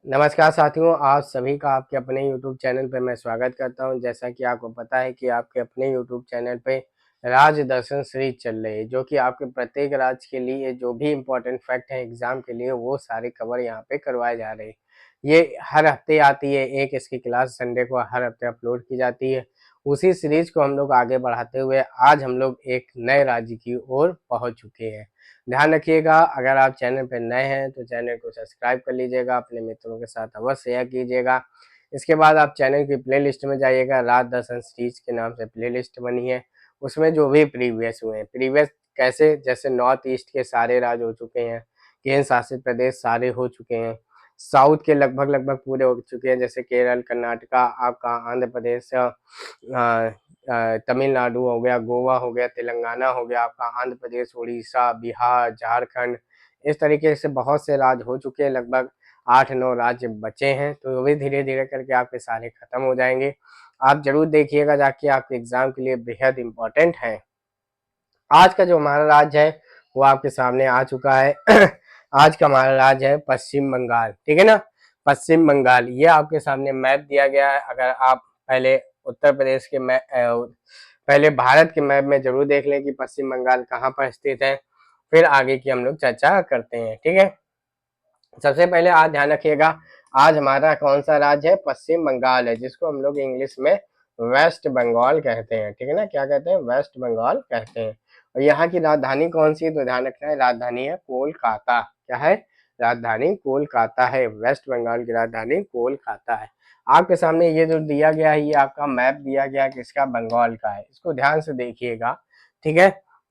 नमस्कार साथियों, आप सभी का आपके अपने YouTube चैनल पे मैं स्वागत करता हूं। जैसा कि आपको पता है कि आपके अपने YouTube चैनल पे राज दर्शन सीरीज चल रही है, जो कि आपके प्रत्येक राज्य के लिए जो भी इम्पोर्टेंट फैक्ट है एग्जाम के लिए वो सारे कवर यहाँ पे करवाए जा रहे हैं। ये हर हफ्ते आती है, एक इसकी क्लास संडे को हर हफ्ते अपलोड की जाती है। उसी सीरीज को हम लोग आगे बढ़ाते हुए आज हम लोग एक नए राज्य की ओर पहुँच चुके हैं। ध्यान रखिएगा, अगर आप चैनल पर नए हैं तो चैनल को सब्सक्राइब कर लीजिएगा, अपने मित्रों के साथ अवश्य शेयर कीजिएगा। इसके बाद आप चैनल की प्लेलिस्ट में जाइएगा, राज दर्शन सीरीज के नाम से प्लेलिस्ट बनी है। उसमें जो भी प्रीवियस हुए हैं, प्रीवियस कैसे, जैसे नॉर्थ ईस्ट के सारे राज्य हो चुके हैं, केंद्र शासित प्रदेश सारे हो चुके हैं, साउथ के लगभग लगभग पूरे हो चुके हैं, जैसे केरल, कर्नाटका, आपका आंध्र प्रदेश, तमिलनाडु हो गया, गोवा हो गया, तेलंगाना हो गया, आपका आंध्र प्रदेश, उड़ीसा, बिहार, झारखंड, इस तरीके से बहुत से राज्य हो चुके हैं। लगभग 8-9 राज्य बचे हैं, तो वो भी धीरे धीरे करके आपके सारे खत्म हो जाएंगे। आप जरूर देखिएगा, जाके आपके एग्जाम के लिए बेहद इंपॉर्टेंट है। आज का जो हमारा राज्य है वो आपके सामने आ चुका है। आज का हमारा राज्य है पश्चिम बंगाल, ठीक है ना। पश्चिम बंगाल, ये आपके सामने मैप दिया गया है। अगर आप पहले उत्तर प्रदेश के मैप, पहले भारत के मैप में जरूर देख लें कि पश्चिम बंगाल कहाँ पर स्थित है, फिर आगे की हम लोग चर्चा करते हैं, ठीक है। सबसे पहले आज ध्यान रखिएगा, आज हमारा कौन सा राज्य है, पश्चिम बंगाल है, जिसको हम लोग इंग्लिश में वेस्ट बंगाल कहते हैं, ठीक है ना। क्या कहते हैं, वेस्ट बंगाल कहते हैं। और यहाँ की राजधानी कौन सी है, तो ध्यान रखना है, राजधानी है कोलकाता। क्या है, राजधानी कोलकाता है। वेस्ट बंगाल की राजधानी कोलकाता है। आपके सामने ये जो दिया गया है, ये आपका मैप दिया गया किसका, बंगाल का है। इसको ध्यान से देखिएगा, ठीक है,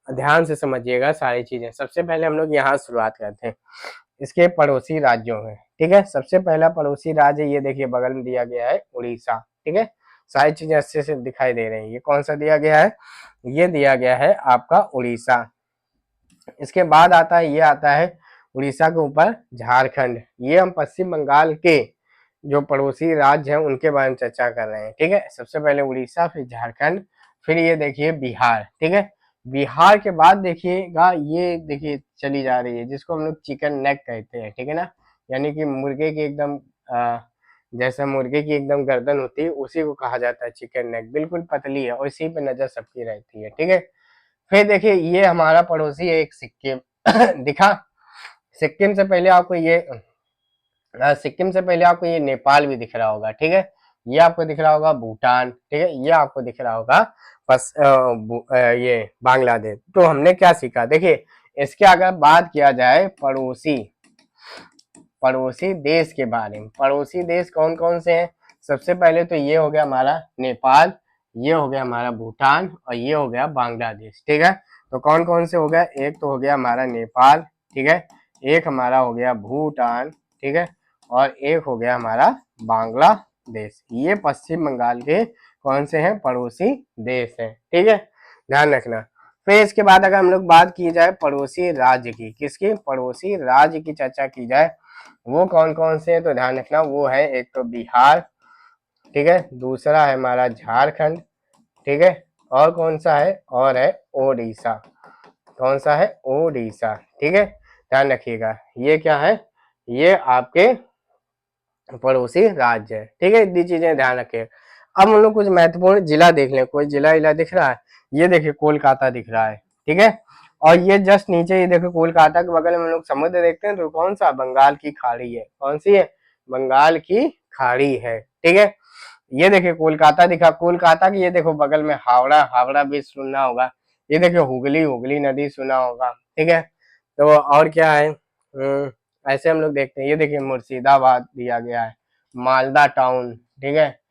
ध्यान से समझिएगा सारी चीजें। सबसे पहले हम लोग यहाँ शुरुआत करते हैं इसके पड़ोसी राज्यों में, ठीक है। सबसे पहला पड़ोसी राज्य ये देखिए बगल में दिया गया है, उड़ीसा, ठीक है। सारी चीजें अच्छे से दिखाई दे रही हैं। ये कौन सा दिया गया है, ये दिया गया है आपका उड़ीसा। इसके बाद आता है, ये आता है उड़ीसा के ऊपर झारखंड। ये हम पश्चिम बंगाल के जो पड़ोसी राज्य हैं उनके बारे में चर्चा कर रहे हैं, ठीक है। सबसे पहले उड़ीसा, फिर झारखंड, फिर ये देखिए बिहार, ठीक है। बिहार के बाद देखिएगा, ये देखिए चली जा रही है, जिसको हम लोग चिकन नेक कहते हैं, ठीक है ना। यानी कि मुर्गे की एकदम जैसे मुर्गे की एकदम गर्दन होती है, उसी को कहा जाता है चिकन नेक। बिल्कुल पतली है और इसी पे नजर सबकी रहती है, ठीक है। फिर देखिए, ये हमारा पड़ोसी है एक सिक्किम। दिखा, सिक्किम से पहले आपको ये सिक्किम से पहले आपको ये नेपाल भी दिख रहा होगा, ठीक है। ये आपको दिख रहा होगा भूटान, ठीक है। ये आपको दिख रहा होगा ये बांग्लादेश। तो हमने क्या सीखा, देखिए इसके अगर बात किया जाए पड़ोसी पड़ोसी देश के बारे में, पड़ोसी देश कौन कौन से हैं। सबसे पहले तो ये हो गया हमारा नेपाल, ये हो गया हमारा भूटान, और ये हो गया बांग्लादेश, ठीक है। तो कौन कौन से हो गया, एक तो हो गया हमारा नेपाल, ठीक है, एक हमारा हो गया भूटान, ठीक है, और एक हो गया हमारा बांग्लादेश। ये पश्चिम बंगाल के कौन से हैं, पड़ोसी देश हैं, ठीक है, ध्यान रखना। फिर इसके बाद अगर हम लोग बात की जाए पड़ोसी राज्य की, किसकी, पड़ोसी राज्य की चर्चा की जाए, वो कौन कौन से हैं, तो ध्यान रखना, वो है एक तो बिहार, ठीक है, दूसरा है हमारा झारखंड, ठीक है, और कौन सा है, और है ओडिशा। कौन सा है, ओडिशा, ठीक है, ध्यान रखिएगा। ये क्या है, ये आपके पड़ोसी राज्य है, ठीक है। इतनी चीजें ध्यान रखें। अब हम लोग कुछ महत्वपूर्ण जिला देख लें। कोई जिला दिख रहा है, ये देखिए कोलकाता दिख रहा है, ठीक है। और ये जस्ट नीचे ये देखो, कोलकाता के बगल में हम लोग समुद्र देखते हैं, तो कौन सा, बंगाल की खाड़ी है। कौन सी है, बंगाल की खाड़ी है, ठीक है। ये देखिए कोलकाता दिखा, कोलकाता की ये देखो बगल में हावड़ा, हावड़ा बीच सुना होगा। ये देखिए हुगली, हुगली नदी सुना होगा, ठीक है। तो और क्या है, ऐसे हम लोग देखते हैं। ये देखिए मुर्शिदाबाद दिया गया है, मालदा टाउन, ठीक है।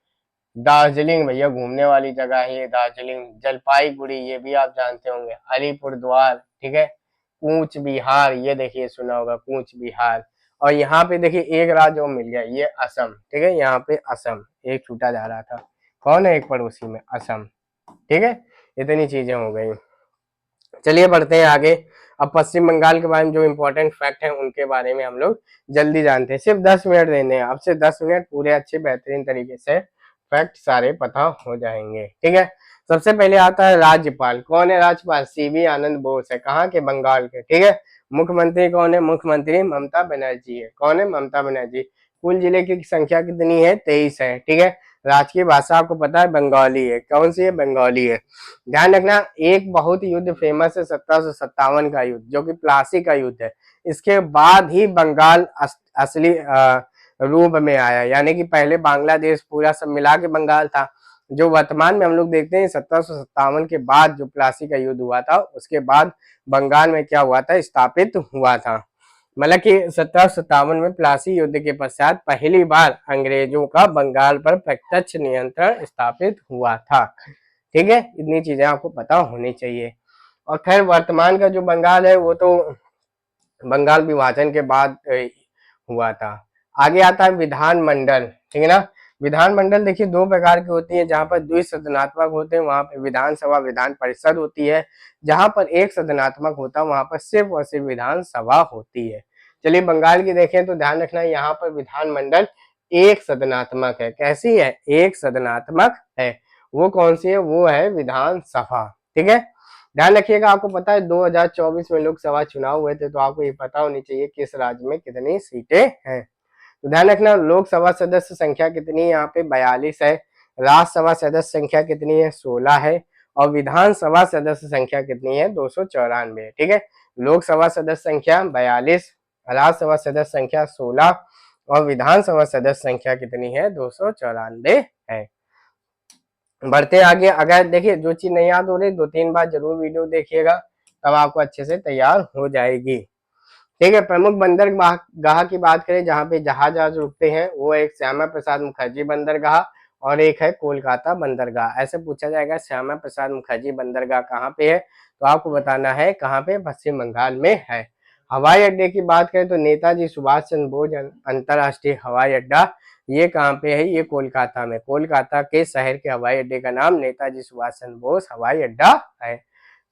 दार्जिलिंग, भैया घूमने वाली जगह है ये दार्जिलिंग। जलपाईगुड़ी, ये भी आप जानते होंगे। अलीपुर द्वार, ठीक है। कूच बिहार, ये देखिए सुना होगा कूच बिहार। और यहाँ पे देखिए एक राज्य और मिल गया, ये असम, ठीक है। यहाँ पे असम एक छूटा जा रहा था, कौन है एक पड़ोसी में, असम, ठीक है। इतनी चीजें हो गई। चलिए बढ़ते हैं आगे। अब पश्चिम बंगाल के बारे में जो इम्पोर्टेंट फैक्ट हैं उनके बारे में हम लोग जल्दी जानते हैं। सिर्फ 10 मिनट देने हैं, अब से 10 मिनट पूरे अच्छे बेहतरीन तरीके से फैक्ट सारे पता हो जाएंगे, ठीक है। सबसे पहले आता है राज्यपाल। कौन है राज्यपाल, सीवी आनंद बोस है। कहाँ के, बंगाल के, ठीक है। मुख्यमंत्री कौन है, मुख्यमंत्री ममता बनर्जी है। कौन है, ममता बनर्जी। कुल जिले की संख्या कितनी है? 23 है। ठीक है, राजकीय भाषा आपको पता है बंगाली है। कौन सी है? बंगाली है। ध्यान रखना, एक बहुत युद्ध फेमस है 1757 का युद्ध, जो कि प्लासी का युद्ध है। इसके बाद ही बंगाल असली रूप में आया, यानी कि पहले बांग्लादेश पूरा सब मिला के बंगाल था। जो वर्तमान में हम लोग देखते हैं 1757 के बाद जो प्लासी का युद्ध हुआ था, उसके बाद बंगाल में क्या हुआ था? स्थापित हुआ था। मतलब कि 1757 में प्लासी युद्ध के पश्चात पहली बार अंग्रेजों का बंगाल पर प्रत्यक्ष नियंत्रण स्थापित हुआ था। ठीक है, इतनी चीजें आपको पता होनी चाहिए। और खैर वर्तमान का जो बंगाल है वो तो बंगाल विभाजन के बाद हुआ था। आगे आता है विधानमंडल। ठीक है ना, विधानमंडल देखिए दो प्रकार की होती है। जहां पर द्विसदनात्मक होते हैं वहां पर विधानसभा विधान परिषद होती है। जहां पर एक सदनात्मक होता है वहां पर सिर्फ और सिर्फ विधानसभा होती है। चलिए बंगाल की देखें तो ध्यान रखना यहाँ पर विधानमंडल एक सदनात्मक है। कैसी है? एक सदनात्मक है। वो कौन सी है? वो है विधानसभा। ठीक है, ध्यान रखिएगा। आपको पता है 2024 में लोकसभा चुनाव हुए थे, तो आपको ये पता होनी चाहिए किस राज्य में कितनी सीटें हैं। तो ध्यान रखना, लोकसभा सदस्य संख्या कितनी है? यहाँ पे 42 है। राज्यसभा सदस्य संख्या कितनी है? 16 है। और विधानसभा सदस्य संख्या कितनी है? 294। ठीक है, लोकसभा सदस्य संख्या 42, राज्यसभा सदस्य संख्या 16 और विधानसभा सदस्य संख्या कितनी है? 294 है। बढ़ते आगे। अगर देखिए जो चीज नहीं याद हो रही 2-3 बार जरूर वीडियो देखिएगा, तब आपको अच्छे से तैयार हो जाएगी। ठीक है, प्रमुख बंदरगाह की बात करें जहाँ पे जहाज रुकते हैं, वो एक श्यामा प्रसाद मुखर्जी बंदरगाह और एक है कोलकाता बंदरगाह। ऐसे पूछा जाएगा श्यामा प्रसाद मुखर्जी बंदरगाह कहाँ पे है, तो आपको बताना है कहाँ पे? पश्चिम बंगाल में है। हवाई अड्डे की बात करें तो नेताजी सुभाष चंद्र बोस अंतरराष्ट्रीय हवाई अड्डा, ये कहाँ पे है? ये कोलकाता में। कोलकाता के शहर के हवाई अड्डे का नाम नेताजी सुभाष चंद्र बोस हवाई अड्डा है।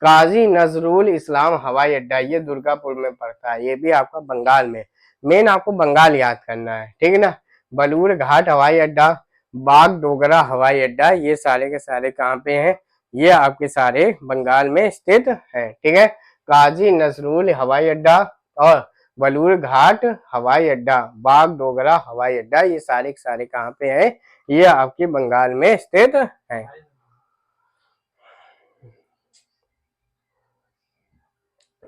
काजी नजरुल इस्लाम हवाई अड्डा, ये दुर्गापुर में पड़ता है। ये भी आपका बंगाल में। मेन आपको बंगाल याद करना है। ठीक है ना, बलूर घाट हवाई अड्डा, बागडोगरा हवाई अड्डा, ये सारे के सारे कहाँ पे हैं? ये आपके सारे बंगाल में स्थित है। ठीक है, काजी नजरुल हवाई अड्डा और बलूर घाट हवाई अड्डा, बागडोगरा हवाई अड्डा, ये सारे के सारे कहाँ पे हैं? ये आपके बंगाल में स्थित है।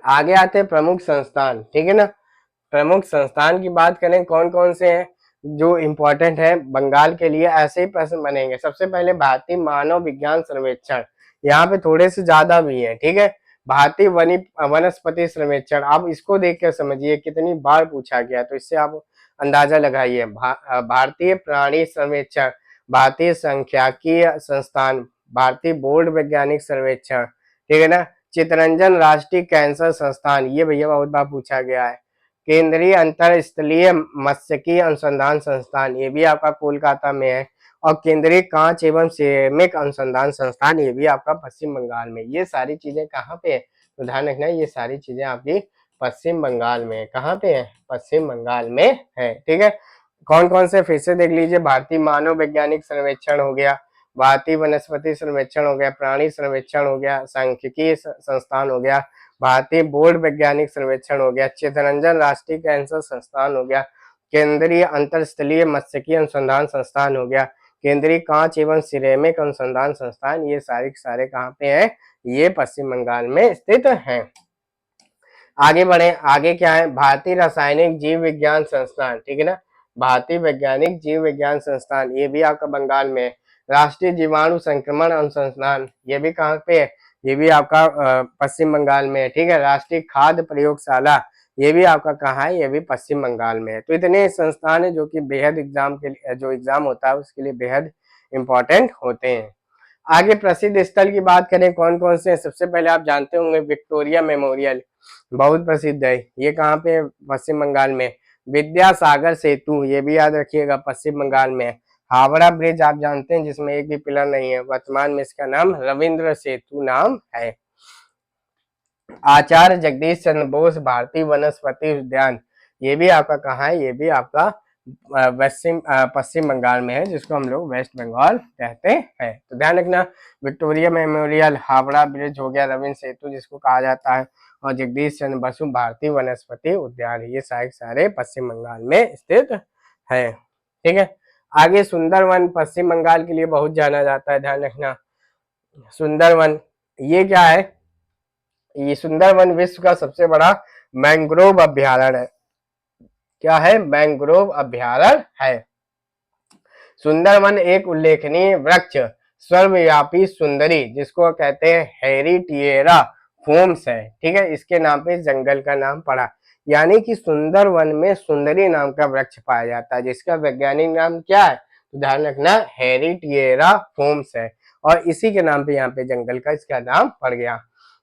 आगे आते हैं प्रमुख संस्थान। ठीक है ना, प्रमुख संस्थान की बात करें कौन कौन से हैं जो इम्पोर्टेंट है बंगाल के लिए, ऐसे ही प्रश्न बनेंगे। सबसे पहले भारतीय मानव विज्ञान सर्वेक्षण, यहाँ पे थोड़े से ज्यादा भी है। ठीक है, भारतीय वनस्पति सर्वेक्षण, आप इसको देख कर समझिए कितनी बार पूछा गया, तो इससे आप अंदाजा लगाइए। भारतीय प्राणी सर्वेक्षण, भारतीय सांख्यिकीय संस्थान, भारतीय बोर्ड वैज्ञानिक सर्वेक्षण। ठीक है ना, चितरंजन राष्ट्रीय कैंसर संस्थान, ये भैया बहुत बार पूछा गया है। केंद्रीय अंतरस्थलीय मत्स्यिकी अनुसंधान संस्थान, ये भी आपका कोलकाता में है। और केंद्रीय कांच एवं सिरेमिक अनुसंधान संस्थान, ये भी आपका पश्चिम बंगाल में। ये सारी चीजें कहाँ पे है? तो ध्यान रखना, ये सारी चीजें आपकी पश्चिम बंगाल में। कहाँ पे है? पश्चिम बंगाल में है। ठीक है, कौन कौन से फिर से देख लीजिए। भारतीय मानव वैज्ञानिक सर्वेक्षण हो गया, भारतीय वनस्पति सर्वेक्षण हो गया, प्राणी सर्वेक्षण हो गया, सांख्यिकीय संस्थान हो गया, भारतीय बोर्ड वैज्ञानिक सर्वेक्षण हो गया, चितरंजन राष्ट्रीय कैंसर संस्थान हो गया, केंद्रीय अंतरस्थलीय मत्स्यिकी अनुसंधान संस्थान हो गया, केंद्रीय कांच एवं सिरेमिक अनुसंधान संस्थान, ये सारे सारे कहाँ पे हैं? ये पश्चिम बंगाल में स्थित हैं। आगे बढ़े। आगे क्या है? भारतीय रासायनिक जीव विज्ञान संस्थान। ठीक है ना, भारतीय वैज्ञानिक जीव विज्ञान संस्थान, ये भी आपका बंगाल में है। राष्ट्रीय जीवाणु संक्रमण अनुसंधान, ये भी कहाँ पे है? ये भी आपका पश्चिम बंगाल में है। ठीक है, राष्ट्रीय खाद्य प्रयोगशाला, ये भी आपका कहाँ है? ये भी पश्चिम बंगाल में है। तो इतने संस्थान है जो कि बेहद एग्जाम के लिए, जो एग्जाम होता है उसके लिए बेहद इंपॉर्टेंट होते हैं। आगे प्रसिद्ध स्थल की बात करें कौन कौन से हैं? सबसे पहले आप जानते होंगे विक्टोरिया मेमोरियल, बहुत प्रसिद्ध है। ये कहाँ पे है? पश्चिम बंगाल में। विद्यासागर सेतु, ये भी याद रखिएगा, पश्चिम बंगाल में। हावड़ा ब्रिज आप जानते हैं जिसमें एक भी पिलर नहीं है, वर्तमान में इसका नाम रविंद्र सेतु नाम है। आचार्य जगदीश चंद्र बोस भारतीय वनस्पति उद्यान, ये भी आपका कहाँ है? ये भी आपका पश्चिम बंगाल में है, जिसको हम लोग वेस्ट बंगाल कहते हैं। तो ध्यान रखना, विक्टोरिया मेमोरियल, हावड़ा ब्रिज हो गया, रविंद्र सेतु जिसको कहा जाता है, और जगदीश चंद्र बसु भारतीय वनस्पति उद्यान, ये सारे सारे पश्चिम बंगाल में स्थित है। ठीक है, आगे सुंदरवन पश्चिम बंगाल के लिए बहुत जाना जाता है, ध्यान रखना। सुंदरवन ये क्या है, ये सुंदरवन विश्व का सबसे बड़ा मैंग्रोव अभ्यारण्य है। क्या है, मैंग्रोव अभ्यारण्य है। सुंदरवन एक उल्लेखनीय वृक्ष सर्वव्यापी सुंदरी जिसको कहते हैं हेरिटिएरा फोम्स है। ठीक है, इसके नाम पे जंगल का नाम पड़ा, यानी कि सुंदरवन में सुंदरी नाम का वृक्ष पाया जाता है, जिसका वैज्ञानिक नाम क्या है, तो ध्यान रखना हेरिटिएरा फोम्स है, और इसी के नाम पे यहाँ पे जंगल का इसका नाम पड़ गया।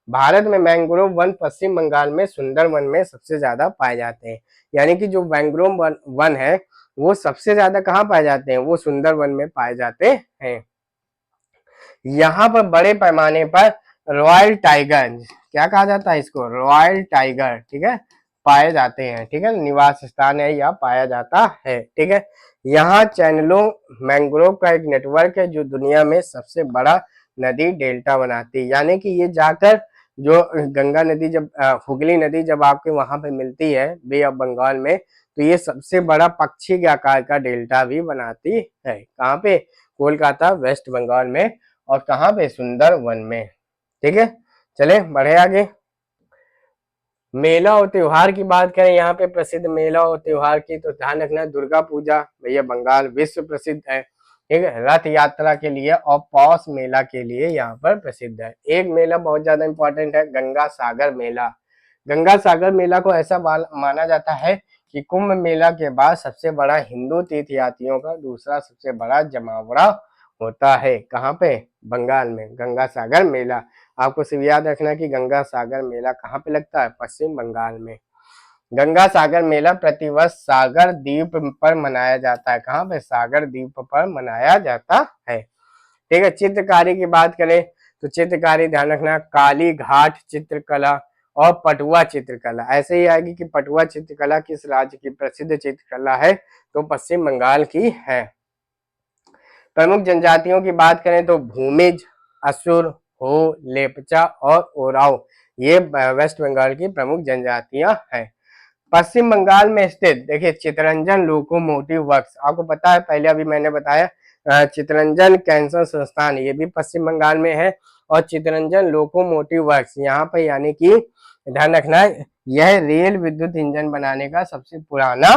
भारत में मैंग्रोव वन पश्चिम बंगाल में सुंदरवन में सबसे ज्यादा पाए जाते हैं, यानी कि जो मैंग्रोव वन है वो सबसे ज्यादा कहाँ पाए जाते हैं, वो सुंदरवन में पाए जाते हैं। यहाँ पर बड़े पैमाने पर रॉयल टाइगर, क्या कहा जाता है इसको, रॉयल टाइगर, ठीक है, पाए जाते हैं। ठीक है, निवास स्थान है या पाया जाता है। ठीक है, यहाँ चैनलों मैंग्रोव का एक नेटवर्क है जो दुनिया में सबसे बड़ा नदी डेल्टा बनाती है, यानी कि ये जाकर जो गंगा नदी जब हुगली नदी जब आपके वहां पे मिलती है बे ऑफ बंगाल में, तो ये सबसे बड़ा पक्षी के आकार का डेल्टा भी बनाती है। कहाँ पे, कोलकाता वेस्ट बंगाल में, और कहाँ पे, सुंदरवन में। ठीक है, चले बढ़े आगे। मेला और त्योहार की बात करें, यहाँ पे प्रसिद्ध मेला और त्योहार की, तो ध्यान रखना दुर्गा पूजा भैया बंगाल विश्व प्रसिद्ध है। ठीक है, रथ यात्रा के लिए और पौष मेला के लिए यहाँ पर प्रसिद्ध है। एक मेला बहुत ज्यादा इंपॉर्टेंट है, गंगा सागर मेला। गंगा सागर मेला को ऐसा माना जाता है कि कुंभ मेला के बाद सबसे बड़ा हिंदू तीर्थयात्रियों का दूसरा सबसे बड़ा जमावड़ा होता है। कहाँ पे, बंगाल में गंगा सागर मेला। आपको सिर्फ याद रखना कि गंगा सागर मेला कहाँ पे लगता है, पश्चिम बंगाल में। गंगा सागर मेला प्रतिवर्ष सागर द्वीप पर मनाया जाता है। कहाँ पे, सागर द्वीप पर मनाया जाता है। ठीक है, चित्रकारी की बात करें तो चित्रकारी ध्यान रखना काली घाट चित्रकला और पटुआ चित्रकला, ऐसे ही आएगी कि पटुआ चित्रकला किस राज्य की प्रसिद्ध चित्रकला है, तो पश्चिम बंगाल की है। प्रमुख जनजातियों की बात करें तो भूमिज, असुर, हो, लेपचा और ओराव, ये वेस्ट बंगाल की प्रमुख जनजातियां हैं। पश्चिम बंगाल में स्थित देखिए चितरंजन लोकोमोटिव वर्क्स, आपको पता है पहले अभी मैंने बताया चितरंजन कैंसर संस्थान, ये भी पश्चिम बंगाल में है, और चितरंजन लोकोमोटिव वर्क्स यहाँ पे, यानी कि ध्यान रखना यह रेल विद्युत इंजन बनाने का सबसे पुराना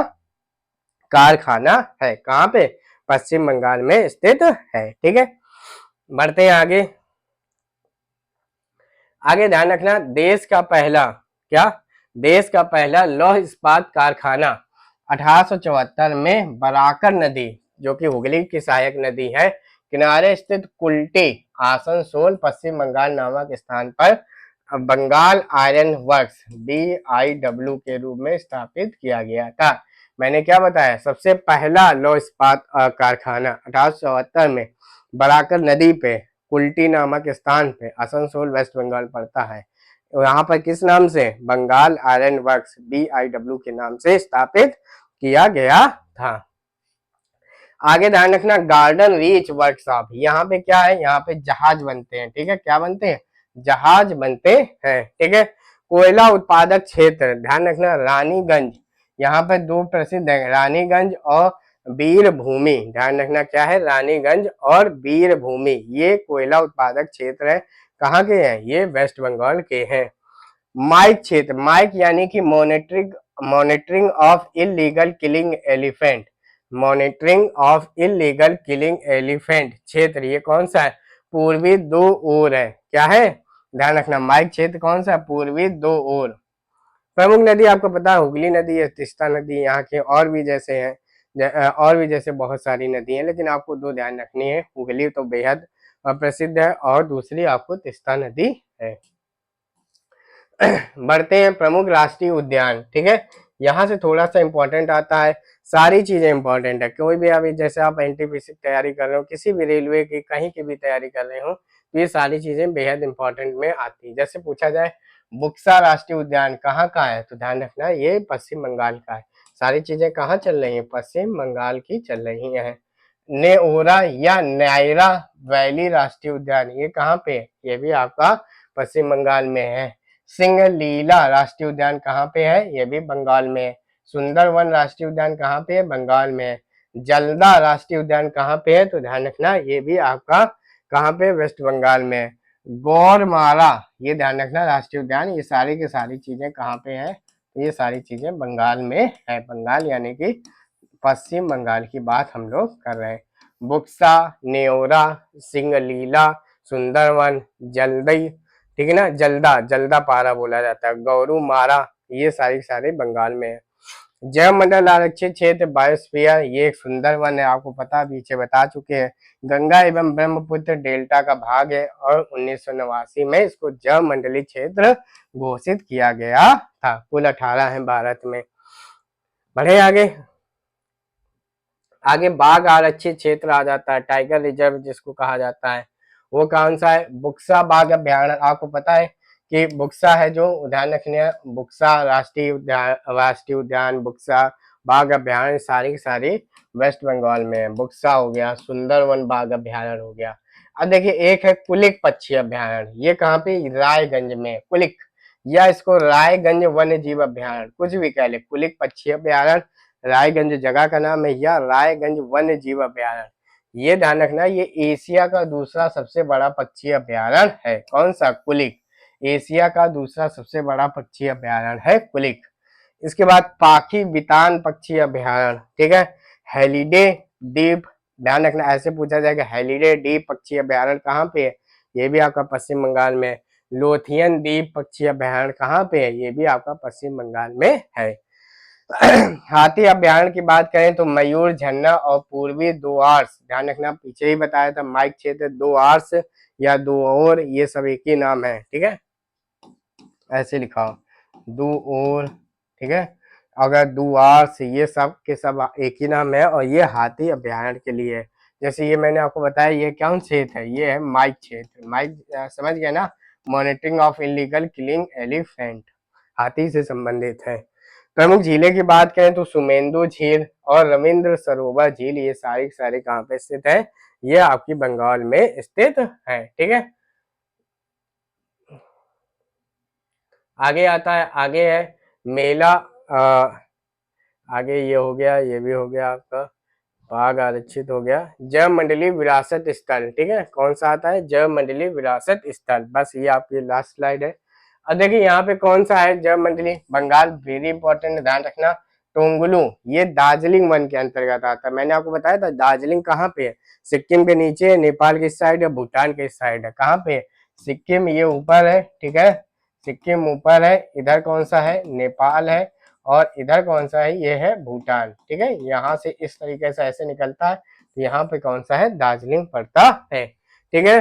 कारखाना है। कहाँ पे, पश्चिम बंगाल में स्थित है। ठीक है, बढ़ते हैं आगे। आगे ध्यान रखना देश का पहला, क्या, देश का पहला लौह इस्पात कारखाना 1874 में बराकर नदी, जो कि हुगली की सहायक नदी है, किनारे स्थित कुल्टी आसनसोल पश्चिम बंगाल नामक स्थान पर बंगाल आयरन वर्क्स BIW के रूप में स्थापित किया गया था। मैंने क्या बताया, सबसे पहला लौह इस्पात कारखाना 1874 में बराकर नदी पे कुल्टी नामक स्थान पे, आसनसोल वेस्ट बंगाल पड़ता है, यहाँ पर किस नाम से, बंगाल आयरन वर्क्स BIW के नाम से स्थापित किया गया था। आगे ध्यान रखना गार्डन रीच वर्कशॉप, यहाँ पे क्या है, यहाँ पे जहाज बनते हैं। ठीक है, क्या बनते हैं, जहाज बनते हैं। ठीक है, कोयला उत्पादक क्षेत्र ध्यान रखना रानीगंज, यहाँ पे दो प्रसिद्ध है, रानीगंज और वीर भूमि। ध्यान रखना क्या है, रानीगंज और वीर भूमि, ये कोयला उत्पादक क्षेत्र है। कहाँ के हैं, ये वेस्ट बंगाल के हैं। माइक क्षेत्र, माइक यानी कि monitoring of illegal killing elephant, monitoring of illegal killing elephant क्षेत्र, ये कौन सा है, पूर्वी दो ओर है। क्या है, ध्यान रखना माइक क्षेत्र कौन सा है, पूर्वी दो ओर। प्रमुख नदी आपको पता है हुगली नदी है, तीस्ता नदी, यहाँ के और भी जैसे हैं, और भी जैसे बहुत सारी नदी हैं, लेकिन आपको दो ध्यान रखनी है, हुगली तो बेहद प्रसिद्ध है और दूसरी आपको तीस्ता नदी है। बढ़ते हैं प्रमुख राष्ट्रीय उद्यान। ठीक है, यहाँ से थोड़ा सा इंपॉर्टेंट आता है, सारी चीजें इंपॉर्टेंट है, कोई भी अभी जैसे आप NTPC की तैयारी कर रहे हो, किसी भी रेलवे की कहीं की भी तैयारी कर रहे हो, तो ये सारी चीजें बेहद इंपॉर्टेंट में आती है। जैसे पूछा जाए बुक्सा राष्ट्रीय उद्यान कहाँ का है, तो ध्यान रखना ये पश्चिम बंगाल का है। सारी चीजें कहाँ चल रही है, पश्चिम बंगाल की चल रही है। नेओरा या नायरा वैली राष्ट्रीय उद्यान, ये कहाँ पे, ये भी आपका पश्चिम बंगाल में है। सिंगलीला राष्ट्रीय उद्यान कहाँ पे है, ये भी बंगाल में है। सुंदरवन राष्ट्रीय उद्यान कहाँ पे है? बंगाल में है। जल्दा राष्ट्रीय उद्यान कहाँ पे है? तो ध्यान रखना ये भी आपका कहाँ पे? वेस्ट बंगाल में है। गौरमारा, ये ध्यान रखना राष्ट्रीय उद्यान, ये सारी की सारी चीजें कहाँ पे है? तो ये सारी चीजें बंगाल में है। बंगाल यानी कि पश्चिम बंगाल की बात हम लोग कर रहे हैं। बुक्सा, नेओरा, सिंगलीला, सुंदरवन, जल्दई, ठीक है ना, जल्दा, जल्दा पारा बोला जाता है, गौरुमारा, ये सारे बंगाल में है। जैव मंडल आरक्षित क्षेत्र बायोस्फीयर, ये एक सुंदर वन है, आपको पता पीछे बता चुके हैं। गंगा एवं ब्रह्मपुत्र डेल्टा का भाग है और 1989 में इसको जैव मंडलीय क्षेत्र घोषित किया गया था। कुल 18 है भारत में। बढ़े आगे। आगे बाघ आरक्षित क्षेत्र आ जाता है, टाइगर रिजर्व जिसको कहा जाता है, वो कौन सा है? बुक्सा बाघ अभ्यारण्य। आपको पता है कि बुक्सा है जो, ध्यान रखने, बुक्सा राष्ट्रीय उद्यान बुक्सा बाघ अभ्यारण्य सारी सारी वेस्ट बंगाल में है। बुक्सा हो गया, सुंदरवन बाघ अभ्यारण्य हो गया। अब देखिए एक है कुलिक पक्षी अभ्यारण्य, ये कहाँ पे? रायगंज में। कुलिक, या इसको रायगंज वन्य जीव अभ्यारण्य, कुछ भी कह ले, कुलिक पक्षी अभ्यारण्य रायगंज जगह का नाम है, या रायगंज वन्य जीव अभ्यारण्य। ये ध्यान रखना ये एशिया का दूसरा सबसे बड़ा पक्षी अभ्यारण्य है। कौन सा? कुलिक। एशिया का दूसरा सबसे बड़ा पक्षी अभ्यारण्य है कुलिक। इसके बाद पाखी बितान पक्षी अभ्यारण्य, ठीक है। हेलिडे द्वीप, ध्यान रखना ऐसे पूछा जाएगा, हेलिडे द्वीप पक्षी अभ्यारण्य कहाँ पे है? ये भी आपका पश्चिम बंगाल में। लोथियन द्वीप पक्षी अभ्यारण्य कहाँ पे है? ये भी आपका पश्चिम बंगाल में है। हाथी अभ्यारण्य की बात करें तो मयूर झरना और पूर्वी दुआर्स, ध्यान रखना पीछे ही बताया था माइक क्षेत्र, दुआर्स या दुओर, ये सब एक ही नाम है, ठीक है, ऐसे लिखा दुओर, ठीक है। अगर दुआर्स, ये सब के सब एक ही नाम है और ये हाथी अभ्यारण्य के लिए है। जैसे ये मैंने आपको बताया ये कौन क्षेत्र है? ये है माइक क्षेत्र। माइक समझ गए ना, monitoring of illegal killing elephant, हाथी से संबंधित है। प्रमुख झीलें की बात करें तो सुमेंदु झील और रविंद्र सरोवर झील, ये सारी कहाँ पे स्थित है? ये आपकी बंगाल में स्थित है, ठीक है। आगे आता है, आगे है मेला, आगे ये हो गया, ये भी हो गया आपका बाघ आरक्षित हो गया। जैव मंडलीय विरासत स्थल, ठीक है, कौन सा आता है? जैव मंडलीय विरासत स्थल। बस ये आपकी लास्ट स्लाइड है। अब देखिए यहाँ पे कौन सा है जैव मंडलीय? बंगाल, वेरी इंपॉर्टेंट, ध्यान रखना। टोंगलू, ये दार्जिलिंग वन के अंतर्गत आता है। मैंने आपको बताया था दार्जिलिंग कहाँ पे है? सिक्किम के नीचे है, नेपाल की साइड है, भूटान के साइड है। कहाँ पे है? सिक्किम ये ऊपर है, ठीक है, सिक्किम ऊपर है, इधर कौन सा है? नेपाल है, और इधर कौन सा है? ये है भूटान, ठीक है। यहाँ से इस तरीके से ऐसे निकलता है, तो यहाँ पे कौन सा है? दार्जिलिंग पड़ता है, ठीक है।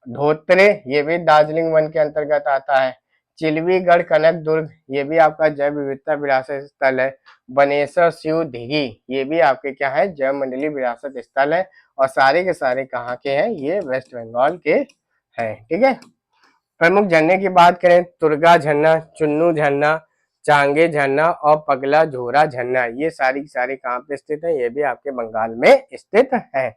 धोत्रे, ये भी दार्जिलिंग वन के अंतर्गत आता है। चिलवीगढ़ कनक दुर्ग, ये भी आपका जैव विविधता विरासत स्थल है। बनेश्वर शिव दिघी, ये भी आपके क्या है? जैव मंडलीय विरासत स्थल है। और सारे के सारे कहाँ के हैं? ये वेस्ट बंगाल के हैं, ठीक है। प्रमुख झरने की बात करें, तुर्गा झरना, चुन्नू झरना, चांगे झरना और पगला झोरा झरना, ये सारी सारी कहाँ पे स्थित है? ये भी आपके बंगाल में स्थित है,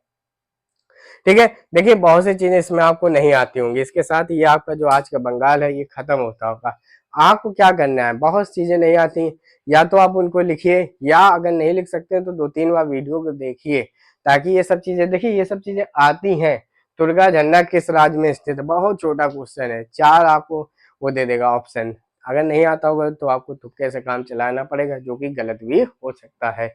ठीक है। देखिए बहुत सी चीजें इसमें आपको नहीं आती होंगी, इसके साथ ये आपका जो आज का बंगाल है ये खत्म होता होगा। आपको क्या करना है, बहुत चीजें नहीं आती, या तो आप उनको लिखिए, या अगर नहीं लिख सकते हैं तो 2-3 बार वीडियो को देखिए, ताकि ये सब चीजें, देखिए ये सब चीजें आती हैं। तुर्गा झरना किस राज्य में स्थित है? बहुत छोटा क्वेश्चन है, 4 आपको वो दे देगा ऑप्शन। अगर नहीं आता होगा तो आपको तुक्के से काम चलाना पड़ेगा, जो कि गलत भी हो सकता है।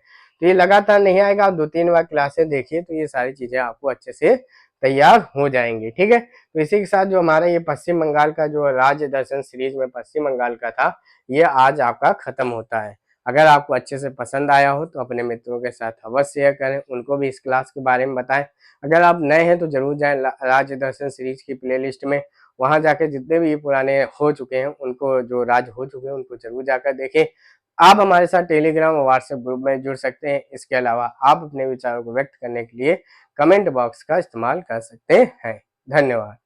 तो ये लगातार नहीं आएगा, आप 2-3 बार क्लासें देखिए तो ये सारी चीजें आपको अच्छे से तैयार हो जाएंगी, ठीक है। तो इसी के साथ जो हमारा ये पश्चिम बंगाल का जो राज्य दर्शन सीरीज में पश्चिम बंगाल का था, ये आज आपका खत्म होता है। अगर आपको अच्छे से पसंद आया हो तो अपने मित्रों के साथ अवश्य शेयर करें, उनको भी इस क्लास के बारे में बताएं। अगर आप नए हैं तो जरूर जाएं राज्य दर्शन सीरीज की प्लेलिस्ट में, वहां जाकर जितने भी पुराने हो चुके हैं उनको, जो राज्य हो चुके हैं उनको जरूर जाकर देखें। आप हमारे साथ टेलीग्राम और व्हाट्सएप ग्रुप में जुड़ सकते हैं। इसके अलावा आप अपने विचारों को व्यक्त करने के लिए कमेंट बॉक्स का इस्तेमाल कर सकते हैं। धन्यवाद।